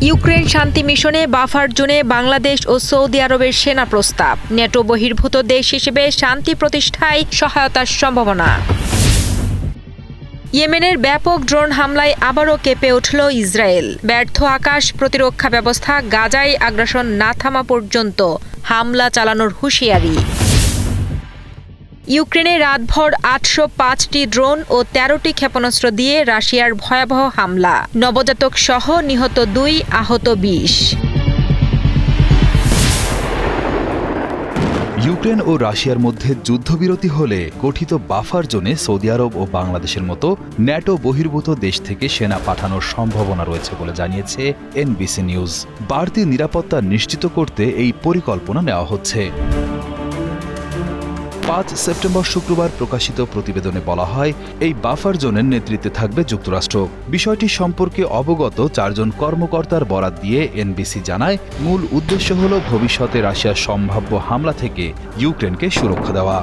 Ukraine শান্তি মিশনে buffer জোনে বাংলাদেশ ও সৌদি আরবের সেনা প্রস্তাব। ন্যাটো বহির্ভূত দেশ হিসেবে শান্তি প্রতিষ্ঠায় সহায়তার সম্ভাবনা। ইয়েমেনের ব্যাপক ড্রোন হামলায় আবারও কেঁপে উঠল ইসরায়েল। ব্যর্থ আকাশ প্রতিরক্ষা ব্যবস্থা, গাজায় আগ্রাসন না থামা পর্যন্ত হামলা চালানোর হুঁশিয়ারি। ইউক্রেনে রাতভর ৮০৫টি ড্রোন ও ১৩টি ক্ষেপণাস্ত্র দিয়ে রাশিয়ার ভয়াবহ হামলা। নবজাতক সহ নিহত ২, আহত ২০। ইউক্রেন ও রাশিয়ার মধ্যে যুদ্ধবিরতি হলে গঠিত বাফার জোনে সৌদি আরব ও বাংলাদেশের মতো ন্যাটো বহির্ভূত দেশ থেকে সেনা পাঠানোর সম্ভাবনা রয়েছে বলে জানিয়েছে এনবিসি নিউজ। বাড়তি নিরাপত্তা নিশ্চিত করতে এই পরিকল্পনা নেওয়া হচ্ছে। ৫ সেপ্টেম্বর শুক্রবার প্রকাশিত প্রতিবেদনে বলা হয়, এই বাফার জোনের নেতৃত্বে থাকবে যুক্তরাষ্ট্র। বিষয়টি সম্পর্কে অবগত ৪ জন কর্মকর্তার বরাত দিয়ে এনবিসি জানায়, মূল উদ্দেশ্য হল ভবিষ্যতে রাশিয়ার সম্ভাব্য হামলা থেকে ইউক্রেনকে সুরক্ষা দেওয়া।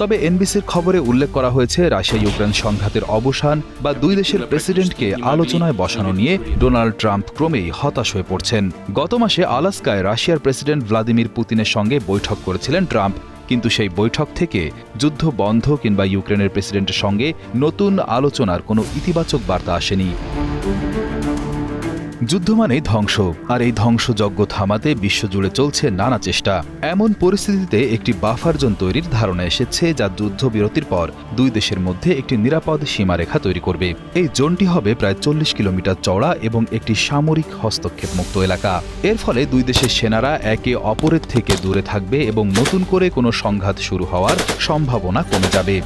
তবে এনবিসির খবরে উল্লেখ করা হয়েছে, রাশিয়া ইউক্রেন সংঘাতের অবসান বা দুই দেশের প্রেসিডেন্টকে আলোচনায় বসানো নিয়ে ডোনাল্ড ট্রাম্প ক্রমেই হতাশ হয়ে পড়ছেন। গত মাসে আলাস্কায় রাশিয়ার প্রেসিডেন্ট ভ্লাদিমির পুতিনের সঙ্গে বৈঠক করেছিলেন ট্রাম্প, কিন্তু সেই বৈঠক থেকে যুদ্ধ বন্ধ কিংবা ইউক্রেনের প্রেসিডেন্টের সঙ্গে নতুন আলোচনার কোনো ইতিবাচক বার্তা আসেনি। যুদ্ধ মানেই ধ্বংস, আর এই ধ্বংসযজ্ঞ থামাতে বিশ্বজুড়ে চলছে নানা চেষ্টা। এমন পরিস্থিতিতে একটি বাফার জোন তৈরির ধারণা এসেছে, যা যুদ্ধবিরতির পর দুই দেশের মধ্যে একটি নিরাপদ সীমারেখা তৈরি করবে। এই জোনটি হবে প্রায় ৪০ কিলোমিটার চওড়া এবং একটি সামরিক হস্তক্ষেপ মুক্ত এলাকা। এর ফলে দুই দেশের সেনারা একে অপরের থেকে দূরে থাকবে এবং নতুন করে কোনো সংঘাত শুরু হওয়ার সম্ভাবনা কমে যাবে।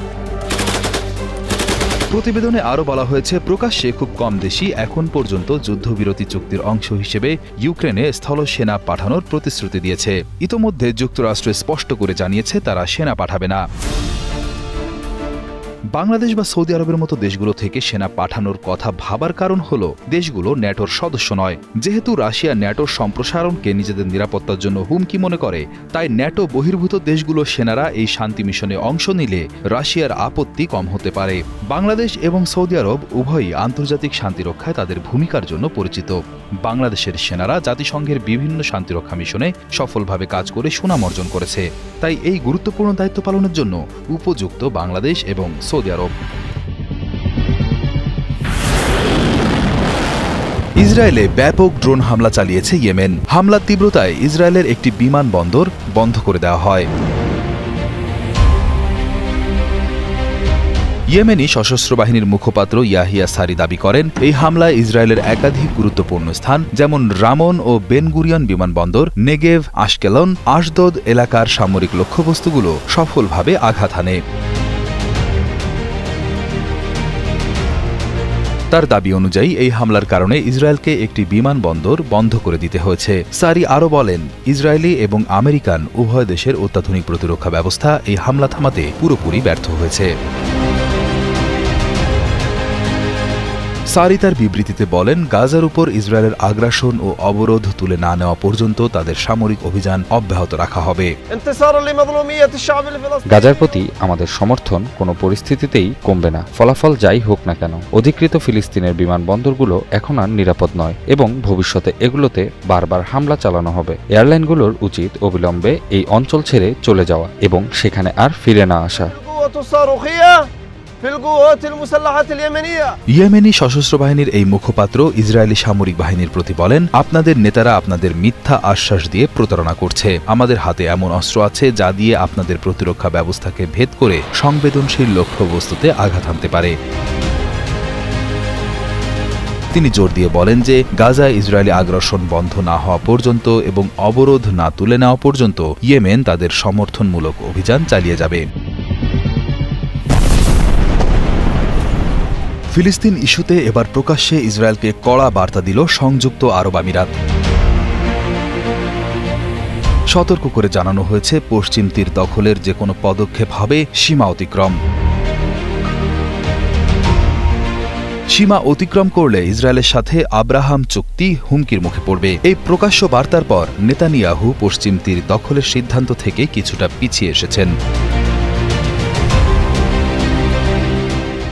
প্রতিবেদনে আরও বলা হয়েছে, প্রকাশ্যে খুব কম দেশই এখন পর্যন্ত যুদ্ধবিরতি চুক্তির অংশ হিসেবে ইউক্রেনে স্থল সেনা পাঠানোর প্রতিশ্রুতি দিয়েছে। ইতোমধ্যে যুক্তরাষ্ট্র স্পষ্ট করে জানিয়েছে তারা সেনা পাঠাবে না। বাংলাদেশ বা সৌদি আরবের মতো দেশগুলো থেকে সেনা পাঠানোর কথা ভাবার কারণ হল, দেশগুলো ন্যাটোর সদস্য নয়। যেহেতু রাশিয়া ন্যাটোর সম্প্রসারণকে নিজেদের নিরাপত্তার জন্য হুমকি মনে করে, তাই ন্যাটো বহির্ভূত দেশগুলো সেনারা এই শান্তি মিশনে অংশ নিলে রাশিয়ার আপত্তি কম হতে পারে। বাংলাদেশ এবং সৌদি আরব উভয়ই আন্তর্জাতিক শান্তিরক্ষায় তাদের ভূমিকার জন্য পরিচিত। বাংলাদেশের সেনারা জাতিসংঘের বিভিন্ন শান্তিরক্ষা মিশনে সফলভাবে কাজ করে সুনাম অর্জন করেছে, তাই এই গুরুত্বপূর্ণ দায়িত্ব পালনের জন্য উপযুক্ত বাংলাদেশ এবং সৌদি আরব। ইসরায়েলে ব্যাপক ড্রোন হামলা চালিয়েছে ইয়েমেন। হামলার তীব্রতায় ইসরায়েলের একটি বিমানবন্দর বন্ধ করে দেওয়া হয়। ইয়েমেনি সশস্ত্র বাহিনীর মুখপাত্র ইয়াহিয়া সারি দাবি করেন, এই হামলায় ইসরায়েলের একাধিক গুরুত্বপূর্ণ স্থান যেমন রামন ও বেন গুরিয়ন বিমানবন্দর, নেগেভ, আশকেলন, আশদোদ এলাকার সামরিক লক্ষ্যবস্তুগুলো সফলভাবে আঘাত হানে। তার দাবি অনুযায়ী এই হামলার কারণে ইসরায়েলকে একটি বিমানবন্দর বন্ধ করে দিতে হয়েছে। সারি আরও বলেন, ইসরায়েলি এবং আমেরিকান উভয় দেশের অত্যাধুনিক প্রতিরক্ষা ব্যবস্থা এই হামলা থামাতে পুরোপুরি ব্যর্থ হয়েছে। সারি তার বিবৃতিতে বলেন, গাজার উপর ইসরায়েলের আগ্রাসন ও অবরোধ তুলে না নেওয়া পর্যন্ত তাদের সামরিক অভিযান অব্যাহত রাখা হবে। গাজার প্রতি আমাদের সমর্থন কোনো পরিস্থিতিতেই কমবে না, ফলাফল যাই হোক না কেন। অধিকৃত ফিলিস্তিনের বিমানবন্দরগুলো এখন আর নিরাপদ নয় এবং ভবিষ্যতে এগুলোতে বারবার হামলা চালানো হবে। এয়ারলাইনগুলোর উচিত অবিলম্বে এই অঞ্চল ছেড়ে চলে যাওয়া এবং সেখানে আর ফিরে না আসা। ইয়েমেনি সশস্ত্র বাহিনীর এই মুখপাত্র ইসরায়েলি সামরিক বাহিনীর প্রতি বলেন, আপনাদের নেতারা আপনাদের মিথ্যা আশ্বাস দিয়ে প্রতারণা করছে। আমাদের হাতে এমন অস্ত্র আছে যা দিয়ে আপনাদের প্রতিরক্ষা ব্যবস্থাকে ভেদ করে সংবেদনশীল লক্ষ্যবস্তুতে আঘাত হানতে পারে। তিনি জোর দিয়ে বলেন যে, গাজায় ইসরায়েলি আগ্রাসন বন্ধ না হওয়া পর্যন্ত এবং অবরোধ না তুলে নেওয়া পর্যন্ত ইয়েমেন তাদের সমর্থনমূলক অভিযান চালিয়ে যাবে। ফিলিস্তিন ইস্যুতে এবার প্রকাশ্যে ইসরায়েলকে কড়া বার্তা দিল সংযুক্ত আরব আমিরাত। সতর্ক করে জানানো হয়েছে, পশ্চিম তীর দখলের যে কোনো পদক্ষেপ হবে সীমা অতিক্রম। সীমা অতিক্রম করলে ইসরায়েলের সাথে আব্রাহাম চুক্তি হুমকির মুখে পড়বে। এই প্রকাশ্য বার্তার পর নেতানিয়াহু পশ্চিম তীর দখলের সিদ্ধান্ত থেকে কিছুটা পিছিয়ে এসেছেন।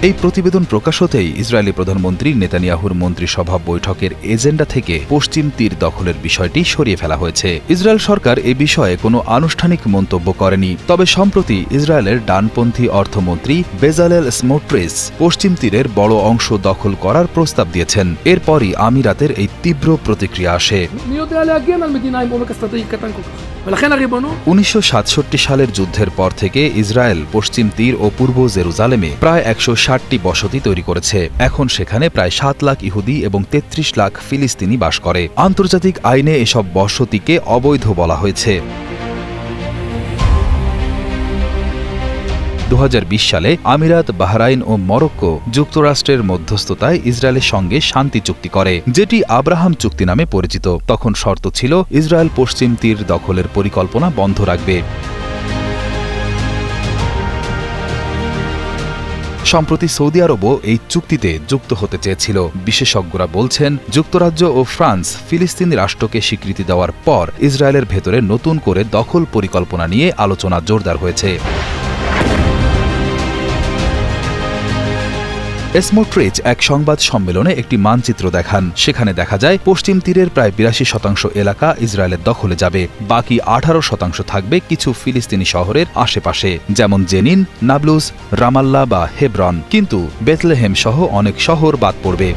এই প্রতিবেদন প্রকাশ হতেই ইসরায়েলি প্রধানমন্ত্রী নেতানিয়াহুর মন্ত্রিসভা বৈঠকের এজেন্ডা থেকে পশ্চিম তীর দখলের বিষয়টি সরিয়ে ফেলা হয়েছে। ইসরায়েল সরকার এ বিষয়ে কোনো আনুষ্ঠানিক মন্তব্য করেনি। তবে সম্প্রতি ইসরায়েলের ডানপন্থী অর্থমন্ত্রী বেজালেল স্মোট্রিচ পশ্চিম তীরের বড় অংশ দখল করার প্রস্তাব দিয়েছেন। এরপরই আমিরাতের এই তীব্র প্রতিক্রিয়া আসে। 1967 সালের যুদ্ধের পর থেকে ইসরায়েল পশ্চিম তীর ও পূর্ব জেরুজালেমে প্রায় 160টি বসতি তৈরি করেছে। এখন সেখানে প্রায় 7 লাখ ইহুদি এবং 33 লাখ ফিলিস্তিনি বাস করে। আন্তর্জাতিক আইনে এসব বসতিকে অবৈধ বলা হয়েছে। 2020 সালে আমিরাত, বাহরাইন ও মরক্কো যুক্তরাষ্ট্রের মধ্যস্থতায় ইসরায়েলের সঙ্গে শান্তি চুক্তি করে, যেটি আব্রাহাম চুক্তি নামে পরিচিত। তখন শর্ত ছিল ইসরায়েল পশ্চিম তীর দখলের পরিকল্পনা বন্ধ রাখবে। সম্প্রতি সৌদি আরবও এই চুক্তিতে যুক্ত হতে চেয়েছিল। বিশেষজ্ঞরা বলছেন, যুক্তরাজ্য ও ফ্রান্স ফিলিস্তিনি রাষ্ট্রকে স্বীকৃতি দেওয়ার পর ইসরায়েলের ভেতরে নতুন করে দখল পরিকল্পনা নিয়ে আলোচনা জোরদার হয়েছে। স্মোট্রিচ এক সংবাদ সম্মেলনে একটি মানচিত্র দেখান। সেখানে দেখা যায় পশ্চিম তীরের প্রায় 82% এলাকা ইসরায়েলের দখলে যাবে। বাকি 18% থাকবে কিছু ফিলিস্তিনি শহরের আশেপাশে, যেমন জেনিন, নাবলুস, রামাল্লা বা হেব্রন। কিন্তু বেথলেহেম সহ অনেক শহর বাদ পড়বে।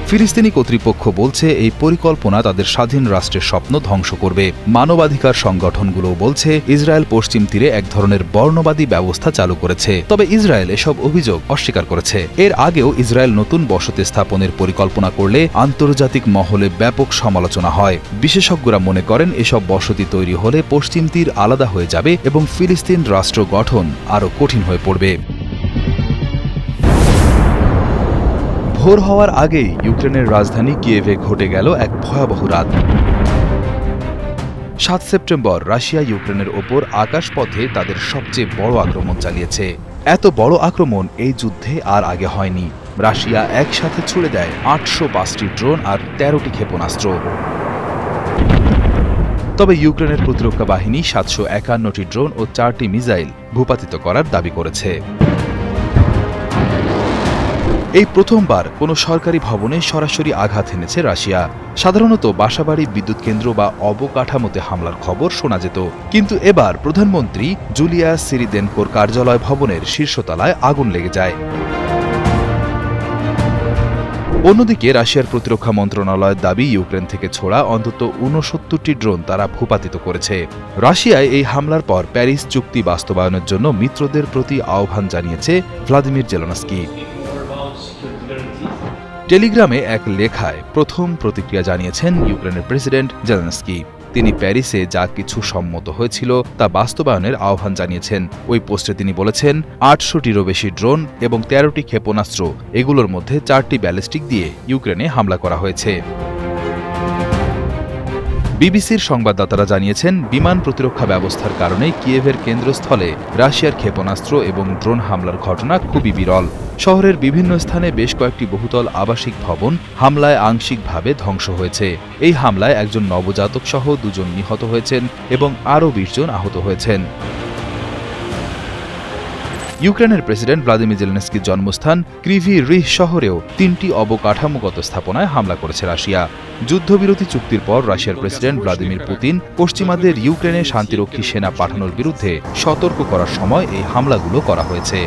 ফিলিস্তিনি কর্তৃপক্ষ বলছে এই পরিকল্পনা তাদের স্বাধীন রাষ্ট্রের স্বপ্ন ধ্বংস করবে। মানবাধিকার সংগঠনগুলো বলছে ইসরায়েল পশ্চিম তীরে এক ধরনের বর্ণবাদী ব্যবস্থা চালু করেছে। তবে ইসরায়েল এসব অভিযোগ অস্বীকার করেছে। এর আগেও ইসরায়েল নতুন বসতি স্থাপনের পরিকল্পনা করলে আন্তর্জাতিক মহলে ব্যাপক সমালোচনা হয়। বিশেষজ্ঞরা মনে করেন এসব বসতি তৈরি হলে পশ্চিম তীর আলাদা হয়ে যাবে এবং ফিলিস্তিন রাষ্ট্র গঠন আরও কঠিন হয়ে পড়বে। ভোর হওয়ার আগেই ইউক্রেনের রাজধানী কিয়েভে ঘটে গেল এক ভয়াবহ রাত। 7 সেপ্টেম্বর রাশিয়া ইউক্রেনের ওপর আকাশপথে তাদের সবচেয়ে বড় আক্রমণ চালিয়েছে। এত বড় আক্রমণ এই যুদ্ধে আর আগে হয়নি। রাশিয়া একসাথে ছুড়ে দেয় 805টি ড্রোন আর 13টি ক্ষেপণাস্ত্র। তবে ইউক্রেনের প্রতিরক্ষা বাহিনী 751টি ড্রোন ও 4টি মিসাইল ভূপাতিত করার দাবি করেছে। এই প্রথমবার কোনো সরকারি ভবনে সরাসরি আঘাত এনেছে রাশিয়া। সাধারণত বাসাবাড়ি, বিদ্যুৎ কেন্দ্র বা অবকাঠামোতে হামলার খবর শোনা যেত, কিন্তু এবার প্রধানমন্ত্রী জুলিয়া সিরিদেনকোর কার্যালয় ভবনের শীর্ষতলায় আগুন লেগে যায়। অন্যদিকে রাশিয়ার প্রতিরক্ষা মন্ত্রণালয়ের দাবি, ইউক্রেন থেকে ছোড়া অন্তত 69টি ড্রোন তারা ভূপাতিত করেছে। রাশিয়ায় এই হামলার পর প্যারিস চুক্তি বাস্তবায়নের জন্য মিত্রদের প্রতি আহ্বান জানিয়েছে ভ্লাদিমির জেলেনস্কি। টেলিগ্রামে এক লেখায় প্রথম প্রতিক্রিয়া জানিয়েছেন ইউক্রেনের প্রেসিডেন্ট জেলেনস্কি। তিনি প্যারিসে যা কিছু সম্মত হয়েছিল তা বাস্তবায়নের আহ্বান জানিয়েছেন। ওই পোস্টে তিনি বলেছেন, 800টিরও বেশি ড্রোন এবং 13টি ক্ষেপণাস্ত্র, এগুলোর মধ্যে 4টি ব্যালিস্টিক দিয়ে ইউক্রেনে হামলা করা হয়েছে। বিবিসির সংবাদদাতারা জানিয়েছেন, বিমান প্রতিরক্ষা ব্যবস্থার কারণে কিয়েভের কেন্দ্রস্থলে রাশিয়ার ক্ষেপণাস্ত্র এবং ড্রোন হামলার ঘটনা খুবই বিরল। শহরের বিভিন্ন স্থানে বেশ কয়েকটি বহুতল আবাসিক ভবন হামলায় আংশিকভাবে ধ্বংস হয়েছে। এই হামলায় একজন নবজাতক সহ 2 জন নিহত হয়েছেন এবং আরও 20 জন আহত হয়েছেন। ইউক্রেনের প্রেসিডেন্ট ভ্লাদিমির জেলেনস্কির জন্মস্থান ক্রিভি রিহ শহরেও 3টি অবকাঠামোগত স্থাপনায় হামলা করেছে রাশিয়া। যুদ্ধবিরতি চুক্তির পর রাশিয়ার প্রেসিডেন্ট ভ্লাদিমির পুতিন পশ্চিমাদের ইউক্রেনে শান্তিরক্ষী সেনা পাঠানোর বিরুদ্ধে সতর্ক করার সময় এই হামলাগুলো করা হয়েছে।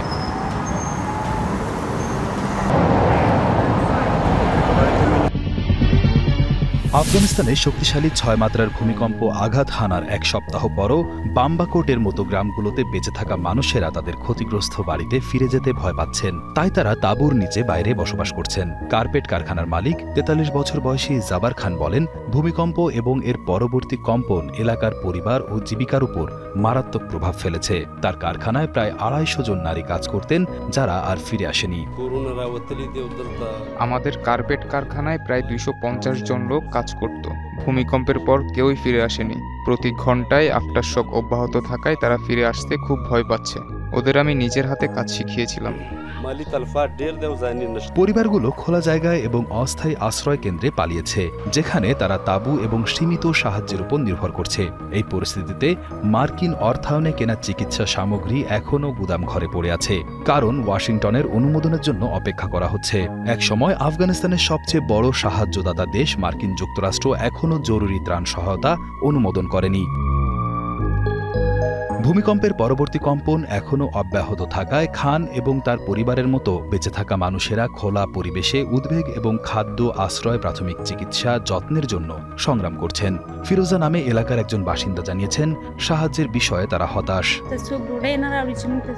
আফগানিস্তানে শক্তিশালী 6 মাত্রার ভূমিকম্প আঘাত হানার 1 সপ্তাহ পরও বাম্বাকোটের মতো গ্রামগুলোতে বেঁচে থাকা মানুষেরা তাদের ক্ষতিগ্রস্ত বাড়িতে ফিরে যেতে ভয় পাচ্ছেন। তাই তারা তাঁবুর নিচে বাইরে বসবাস করছেন। কার্পেট কারখানার মালিক 43 বছর বয়সী জাবার খান বলেন, ভূমিকম্প এবং এর পরবর্তী কম্পন এলাকার পরিবার ও জীবিকার উপর মারাত্মক প্রভাব ফেলেছে। তার কারখানায় প্রায় 250 জন নারী কাজ করতেন, যারা আর ফিরে আসেনি। আমাদের কার্পেট কারখানায় প্রায় 250 জন লোক কাজ করত। ভূমিকম্পের পর কেউই ফিরে আসেনি। প্রতি ঘন্টায় আফটারশক অব্যাহত থাকায় তারা ফিরে আসতে খুব ভয় পাচ্ছে। ওদের আমি নিজের হাতে কাজ শিখিয়েছিলাম। পরিবারগুলো খোলা জায়গায় এবং অস্থায়ী আশ্রয় কেন্দ্রে পালিয়েছে, যেখানে তারা তাঁবু এবং সীমিত সাহায্যের উপর নির্ভর করছে। এই পরিস্থিতিতে মার্কিন অর্থায়নে কেনা চিকিৎসা সামগ্রী এখনও গুদাম ঘরে পড়ে আছে, কারণ ওয়াশিংটনের অনুমোদনের জন্য অপেক্ষা করা হচ্ছে। একসময় আফগানিস্তানের সবচেয়ে বড় সাহায্যদাতা দেশ মার্কিন যুক্তরাষ্ট্র এখনও জরুরি ত্রাণ সহায়তা অনুমোদন করেনি। ভূমিকম্পের পরবর্তী কম্পন এখনও অব্যাহত থাকায় খান এবং তার পরিবারের মতো বেঁচে থাকা মানুষেরা খোলা পরিবেশে উদ্বেগ এবং খাদ্য, আশ্রয়, প্রাথমিক চিকিৎসা, যত্নের জন্য সংগ্রাম করছেন। ফিরোজা নামে এলাকার একজন বাসিন্দা জানিয়েছেন, সাহায্যের বিষয়ে তারা হতাশ।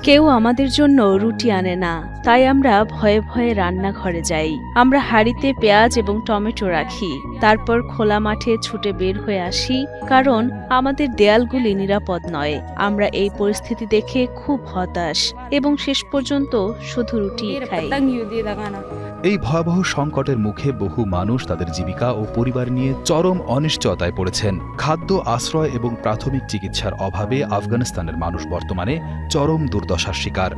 কেউ আমাদের জন্য রুটি আনে না, তাই আমরা ভয়ে ভয়ে রান্নাঘরে যাই। আমরা হাঁড়িতে পেঁয়াজ এবং টমেটো রাখি, তারপর খোলা মাঠে ছুটে বের হয়ে আসি, কারণ আমাদের দেয়ালগুলি নিরাপদ নয়। আমরা এই পরিস্থিতি দেখে খুব হতাশ এবং শেষ পর্যন্ত শুধু রুটি খাই। এই ভয়াবহ সংকটের মুখে বহু মানুষ তাদের জীবিকা ও পরিবার নিয়ে চরম অনিশ্চয়তায় পড়েছেন। খাদ্য, আশ্রয় এবং প্রাথমিক চিকিৎসার অভাবে আফগানিস্তানের মানুষ বর্তমানে চরম দুর্দশার শিকার।